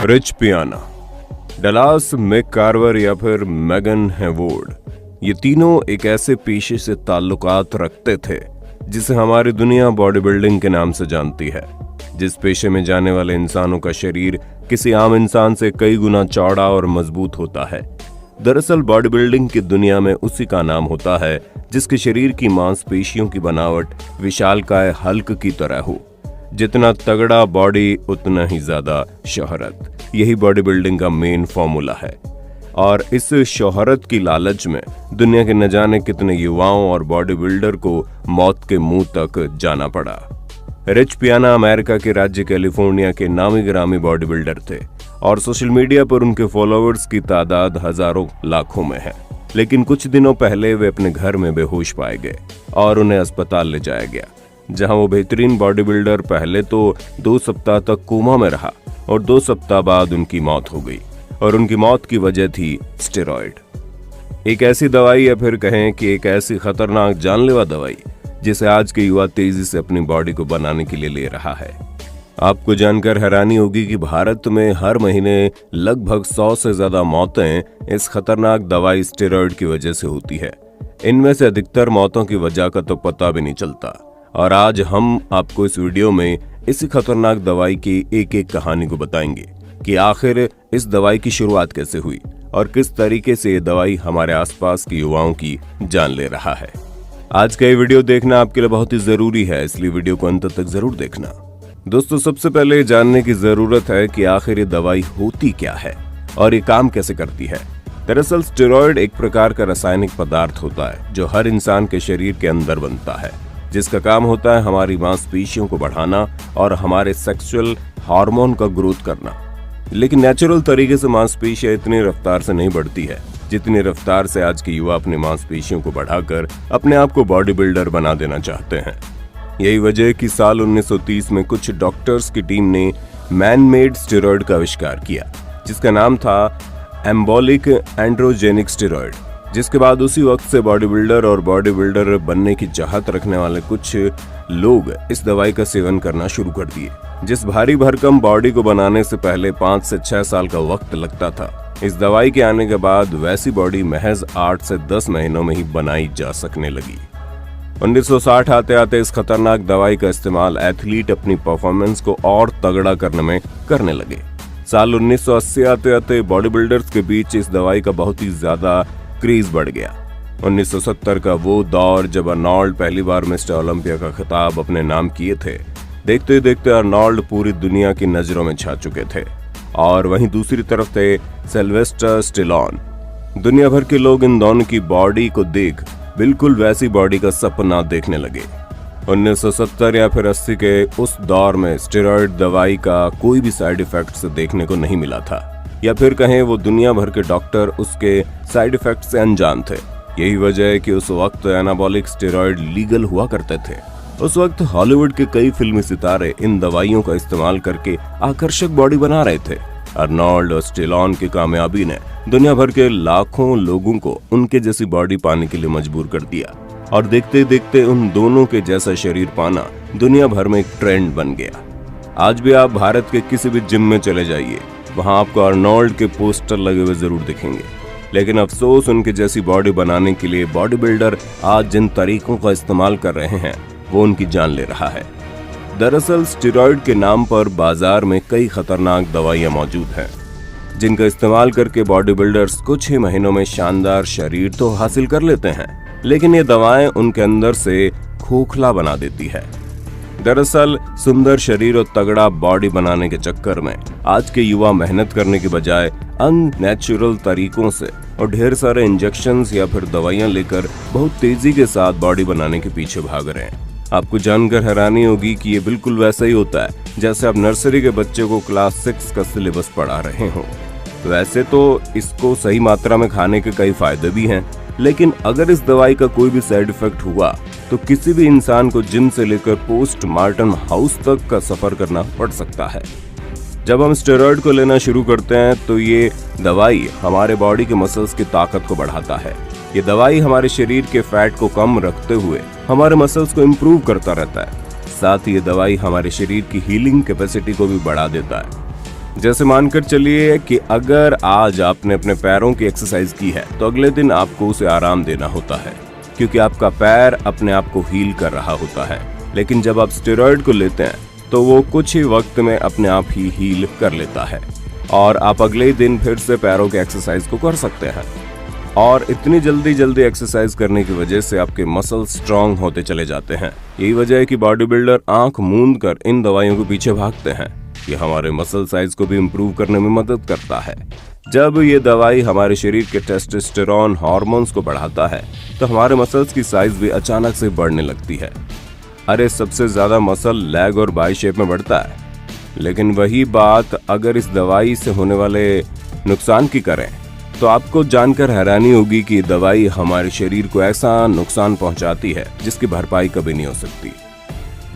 Rich पियाना, Dallas मैककार्वर या फिर मेगन हेवोर्ड, ये तीनों एक ऐसे पेशे से ताल्लुकात रखते थे जिसे हमारी दुनिया बॉडी बिल्डिंग के नाम से जानती है। जिस पेशे में जाने वाले इंसानों का शरीर किसी आम इंसान से कई गुना चौड़ा और मजबूत होता है। दरअसल बॉडी बिल्डिंग की दुनिया में उसी का नाम होता है जिसके शरीर की मांसपेशियों की बनावट विशालकाय हल्क की तरह हो। जितना तगड़ा बॉडी उतना ही ज्यादा शोहरत, यही बॉडी बिल्डिंग का मेन फॉर्मूला है। और इस शोहरत की लालच में दुनिया के न जाने कितने युवाओं और बॉडी बिल्डर को मौत के मुंह तक जाना पड़ा। रिच पियाना अमेरिका के राज्य कैलिफोर्निया के नामी गिरामी बॉडी बिल्डर थे और सोशल मीडिया पर उनके फॉलोअर्स की तादाद हजारों लाखों में है। लेकिन कुछ दिनों पहले वे अपने घर में बेहोश पाए गए और उन्हें अस्पताल ले जाया गया, जहां वो बेहतरीन बॉडी बिल्डर पहले तो 2 सप्ताह तक कोमा में रहा और 2 सप्ताह बाद उनकी मौत हो गई। और उनकी मौत की वजह थी स्टेरॉइड, एक ऐसी दवाई या फिर कहें कि एक ऐसी खतरनाक जानलेवा दवाई जिसे आज के युवा तेजी से अपनी बॉडी को बनाने के लिए ले रहा है। आपको जानकर हैरानी होगी कि भारत में हर महीने लगभग 100 से ज्यादा मौतें इस खतरनाक दवाई स्टेरॉइड की वजह से होती है। इनमें से अधिकतर मौतों की वजह का तो पता भी नहीं चलता। और आज हम आपको इस वीडियो में इसी खतरनाक दवाई की एक एक कहानी को बताएंगे कि आखिर इस दवाई की शुरुआत कैसे हुई और किस तरीके से ये दवाई हमारे आसपास के युवाओं की जान ले रहा है। आज का ये वीडियो देखना आपके लिए बहुत ही जरूरी है, इसलिए वीडियो को अंत तक जरूर देखना। दोस्तों, सबसे पहले जानने की जरूरत है कि आखिर ये दवाई होती क्या है और ये काम कैसे करती है। दरअसल स्टेरॉइड एक प्रकार का रासायनिक पदार्थ होता है जो हर इंसान के शरीर के अंदर बनता है, जिसका काम होता है हमारी मांसपेशियों को बढ़ाना और हमारे सेक्सुअल हार्मोन का ग्रोथ करना। लेकिन नेचुरल तरीके से मांसपेशियां इतनी रफ्तार से नहीं बढ़ती है जितनी रफ्तार से आज के युवा अपनी मांसपेशियों को बढ़ाकर अपने आप को बॉडी बिल्डर बना देना चाहते हैं। यही वजह है कि साल 1930 में कुछ डॉक्टर्स की टीम ने मैन मेड स्टेरॉइड का आविष्कार किया, जिसका नाम था एम्बोलिक एंड्रोजेनिक स्टेरॉइड। जिसके बाद उसी वक्त से बॉडी बिल्डर और बॉडी बिल्डर बनने की चाहत रखने वाले कुछ लोग इस दवाई का सेवन करना शुरू कर दिए। जिस भारी भरकम बॉडी को बनाने से पहले 5 से 6 साल का वक्त लगता था, इस दवाई के आने के बाद वैसी बॉडी महज 8 से 10 महीनों में ही बनाई जा सकने लगी। 1960 आते आते इस खतरनाक दवाई का इस्तेमाल एथलीट अपनी परफॉर्मेंस को और तगड़ा करने में करने लगे। साल 1980 आते आते बॉडी बिल्डर्स के बीच इस दवाई का बहुत ही ज्यादा क्रेज बढ़ गया। 1970 का वो दौर जब अर्नोल्ड पहली बार मिस्टर ओलंपिया का खिताब अपने नाम किए थे, देखते ही देखते अर्नोल्ड पूरी दुनिया की नजरों में छा चुके थे। और वहीं दूसरी तरफ थे सिल्वेस्टर स्टेलोन। दुनिया भर के लोग इन दोनों की बॉडी को देख बिल्कुल वैसी बॉडी का सपना देखने लगे। 1970 या फिर 80 के उस दौर में स्टेरॉइड दवाई का कोई भी साइड इफेक्ट देखने को नहीं मिला था, या फिर कहें वो दुनिया भर के डॉक्टर उसके साइड इफेक्ट से अनजान थे। यही वजह है कि उस वक्त एनाबॉलिक स्टेरॉइड लीगल हुआ करते थे। उस वक्त हॉलीवुड के कई फिल्मी सितारे इन दवाइयों का इस्तेमाल करके आकर्षक बॉडी बना रहे थे। अर्नोल्ड और स्टेलोन की कामयाबी ने दुनिया भर के लाखों लोगों को उनके जैसी बॉडी पाने के लिए मजबूर कर दिया और देखते देखते उन दोनों के जैसा शरीर पाना दुनिया भर में एक ट्रेंड बन गया। आज भी आप भारत के किसी भी जिम में चले जाइए, वहां आपको अर्नोल्ड के पोस्टर लगे हुए जरूर दिखेंगे। लेकिन अफसोस, उनके जैसी बॉडी बनाने के लिए बॉडी बिल्डर आज जिन तरीकों का इस्तेमाल कर रहे हैं वो उनकी जान ले रहा है। दरअसल स्टेरॉइड के नाम पर बाजार में कई खतरनाक दवाइयां मौजूद हैं, जिनका इस्तेमाल करके बॉडी बिल्डर्स कुछ ही महीनों में शानदार शरीर तो हासिल कर लेते हैं, लेकिन ये दवाएं उनके अंदर से खोखला बना देती है। दरअसल सुंदर शरीर और तगड़ा बॉडी बनाने के चक्कर में आज के युवा मेहनत करने के बजाय अननेचुरल तरीकों से और ढेर सारे इंजेक्शंस या फिर दवाइयां लेकर बहुत तेजी के साथ बॉडी बनाने के पीछे भाग रहे हैं। आपको जानकर हैरानी होगी कि ये बिल्कुल वैसा ही होता है जैसे आप नर्सरी के बच्चे को क्लास 6 का सिलेबस पढ़ा रहे हो। वैसे तो इसको सही मात्रा में खाने के कई फायदे भी हैं, लेकिन अगर इस दवाई का कोई भी साइड इफेक्ट हुआ तो किसी भी इंसान को जिम से लेकर पोस्टमार्टम हाउस तक का सफर करना पड़ सकता है। जब हम स्टेरॉइड को लेना शुरू करते हैं तो ये दवाई हमारे बॉडी के मसल्स की ताकत को बढ़ाता है। ये दवाई हमारे शरीर के फैट को कम रखते हुए हमारे मसल्स को इम्प्रूव करता रहता है। साथ ही ये दवाई हमारे शरीर की हीलिंग कैपेसिटी को भी बढ़ा देता है। जैसे मानकर चलिए कि अगर आज आपने अपने पैरों की एक्सरसाइज की है तो अगले दिन आपको उसे आराम देना होता है, क्योंकि आपका पैर अपने आप को हील कर रहा होता है। लेकिन जब आप स्टेरॉइड को लेते हैं तो वो कुछ ही वक्त में अपने आप ही हील कर लेता है और आप अगले दिन फिर से पैरों के एक्सरसाइज को कर सकते हैं। और इतनी जल्दी एक्सरसाइज करने की वजह से आपके मसल स्ट्रांग होते चले जाते हैं। यही वजह है कि बॉडी बिल्डर आंख मूंद कर इन दवाइयों के पीछे भागते हैं। ये हमारे मसल साइज को भी इम्प्रूव करने में मदद करता है। जब ये दवाई हमारे शरीर के टेस्टोस्टेरोन हार्मोन्स को बढ़ाता है तो हमारे मसल्स की साइज भी अचानक से बढ़ने लगती है। अरे सबसे ज्यादा मसल लेग और बाई शेप में बढ़ता है। लेकिन वही बात अगर इस दवाई से होने वाले नुकसान की करें तो आपको जानकर हैरानी होगी कि दवाई हमारे शरीर को ऐसा नुकसान पहुंचाती है जिसकी भरपाई कभी नहीं हो सकती।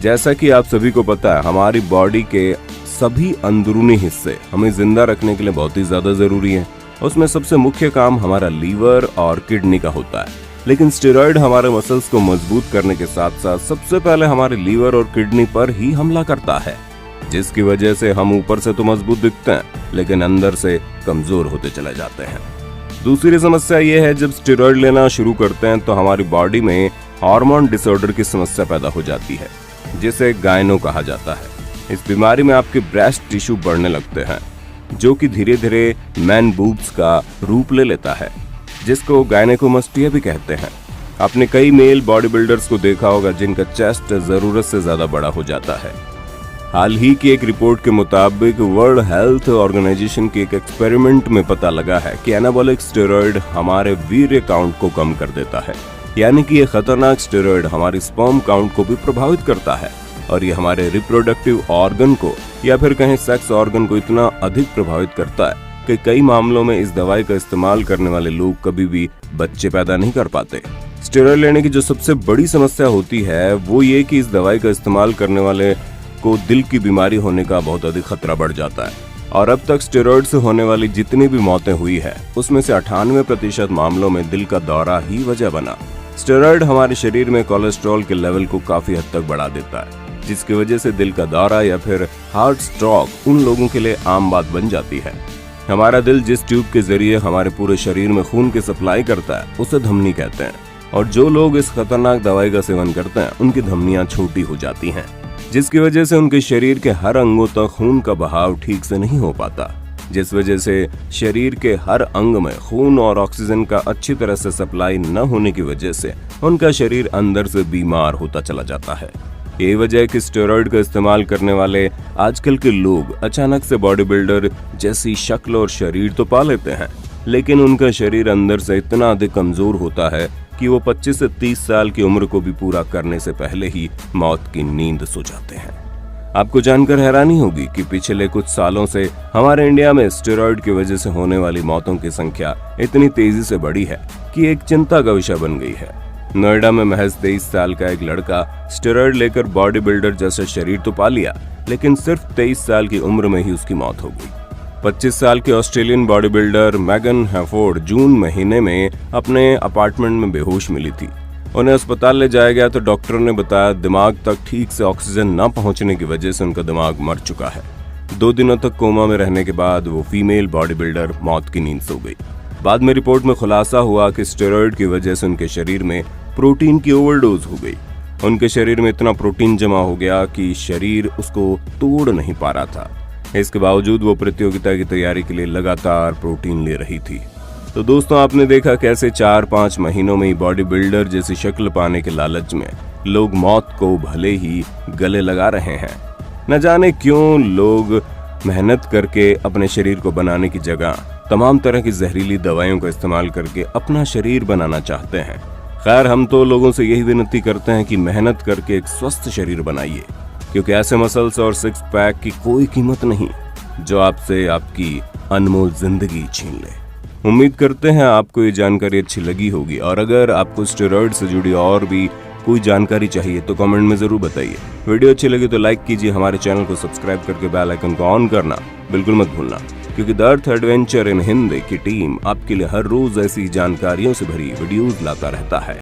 जैसा कि आप सभी को पता है, हमारी बॉडी के सभी अंदरूनी हिस्से हमें जिंदा रखने के लिए बहुत ही ज्यादा जरूरी है। उसमें सबसे मुख्य काम हमारा लीवर और किडनी का होता है। लेकिन स्टेरॉइड हमारे मसल्स को मजबूत करने के साथ साथ सबसे पहले हमारे लीवर और किडनी पर ही हमला करता है, जिसकी वजह से हम ऊपर से तो मजबूत दिखते हैं लेकिन अंदर से कमजोर होते चले जाते हैं। दूसरी समस्या यह है, जब स्टेरॉइड लेना शुरू करते हैं तो हमारी बॉडी में हार्मोन डिसऑर्डर की समस्या पैदा हो जाती है, जिसे गायनो कहा जाता है। इस बीमारी में आपके ब्रेस्ट टिश्यू बढ़ने लगते हैं, जो कि धीरे धीरे मैन बूब्स का रूप ले लेता है, जिसको गायनेकोमास्टिया भी कहते हैं। आपने कई मेल बॉडी बिल्डर्स को देखा होगा जिनका चेस्ट जरूरत से ज्यादा बड़ा हो जाता है। हाल ही की एक रिपोर्ट के मुताबिक वर्ल्ड हेल्थ ऑर्गेनाइजेशन के एक एक्सपेरिमेंट में पता लगा है कि एनाबॉलिक स्टेरॉइड हमारे वीर्य काउंट को कम कर देता है। यानी कि ये खतरनाक स्टेरॉइड हमारी स्पर्म काउंट को भी प्रभावित करता है और ये हमारे रिप्रोडक्टिव ऑर्गन को या फिर कहें सेक्स ऑर्गन को इतना अधिक प्रभावित करता है कि कई मामलों में इस दवाई का इस्तेमाल करने वाले लोग कभी भी बच्चे पैदा नहीं कर पाते। स्टेरॉइड लेने की जो सबसे बड़ी समस्या होती है वो ये कि इस दवाई का इस्तेमाल करने वाले को दिल की बीमारी होने का बहुत अधिक खतरा बढ़ जाता है। और अब तक स्टेरॉइड से होने वाली जितनी भी मौतें हुई है उसमें से 98% मामलों में दिल का दौरा ही वजह बना। स्टेरॉइड हमारे शरीर में कोलेस्ट्रॉल के लेवल को काफी हद तक बढ़ा देता है, जिसकी वजह से दिल का दौरा या फिर हार्ट स्ट्रोक उन लोगों के लिए आम बात बन जाती है। हमारा दिल जिस ट्यूब के जरिए हमारे पूरे शरीर में खून की सप्लाई करता है उसे धमनी कहते हैं, और जो लोग इस खतरनाक दवाई का सेवन करते हैं उनकी धमनियां छोटी हो जाती हैं, जिसकी वजह से उनके शरीर के हर अंगों तक खून का बहाव ठीक से नहीं हो पाता, जिस वजह से शरीर के हर अंग में खून और ऑक्सीजन का अच्छी तरह से सप्लाई न होने की वजह से उनका शरीर अंदर से बीमार होता चला जाता है। यही वजह है कि स्टेरॉइड का इस्तेमाल करने वाले आजकल के लोग अचानक से बॉडी बिल्डर जैसी शक्ल और शरीर तो पा लेते हैं, लेकिन उनका शरीर अंदर से इतना अधिक कमजोर होता है कि वो 25 से 30 साल की उम्र को भी पूरा करने से पहले ही मौत की नींद सो जाते हैं। आपको जानकर हैरानी होगी कि पिछले कुछ सालों से हमारे इंडिया में स्टेरॉइड की वजह से होने वाली मौतों की संख्या इतनी तेजी से बढ़ी है कि एक चिंता का विषय बन गई है। नोएडा में महज 23 साल का एक लड़का स्टेरॉइड लेकर बॉडी बिल्डर जैसा शरीर तो पा लिया, लेकिन सिर्फ 23 साल की उम्र में ही उसकी मौत हो गई। 25 साल के ऑस्ट्रेलियन बॉडी बिल्डर मैगन हैफोर्ड जून महीने में अपने अपार्टमेंट में बेहोश मिली थी। उन्हें अस्पताल ले जाया गया तो डॉक्टर ने बताया दिमाग तक ठीक से ऑक्सीजन न पहुंचने की वजह से उनका दिमाग मर चुका है। 2 दिनों तक कोमा में रहने के बाद वो फीमेल बॉडी बिल्डर मौत की नींद सो गई। बाद में रिपोर्ट में खुलासा हुआ कि स्टेरॉइड की वजह से उनके शरीर में प्रोटीन की ओवरडोज हो गई। उनके शरीर में इतना प्रोटीन जमा हो गया कि शरीर उसको तोड़ नहीं पा रहा था। इसके बावजूद वो प्रतियोगिता की तैयारी के लिए लगातार प्रोटीन ले रही थी। तो दोस्तों, आपने देखा कैसे 4-5 महीनों में ही बॉडी बिल्डर जैसी शक्ल पाने के लालच में लोग मौत को भले ही गले लगा रहे हैं। न जाने क्यों लोग मेहनत करके अपने शरीर को बनाने की जगह तमाम तरह की जहरीली दवाइयों का इस्तेमाल करके अपना शरीर बनाना चाहते हैं। खैर, हम तो लोगों से यही विनती करते हैं कि मेहनत करके एक स्वस्थ शरीर बनाइए, क्योंकि ऐसे मसल्स और 6 पैक की कोई कीमत नहीं जो आपसे आपकी अनमोल जिंदगी छीन ले। उम्मीद करते हैं आपको ये जानकारी अच्छी लगी होगी, और अगर आपको स्टेरॉइड से जुड़ी और भी कोई जानकारी चाहिए तो कमेंट में जरूर बताइए। वीडियो अच्छी लगी तो लाइक कीजिए, हमारे चैनल को सब्सक्राइब करके बेल आइकन को ऑन करना बिल्कुल मत भूलना, क्योंकि the earth adventure in Hindi की टीम आपके लिए हर रोज ऐसी जानकारियों से भरी वीडियोस लाता रहता है।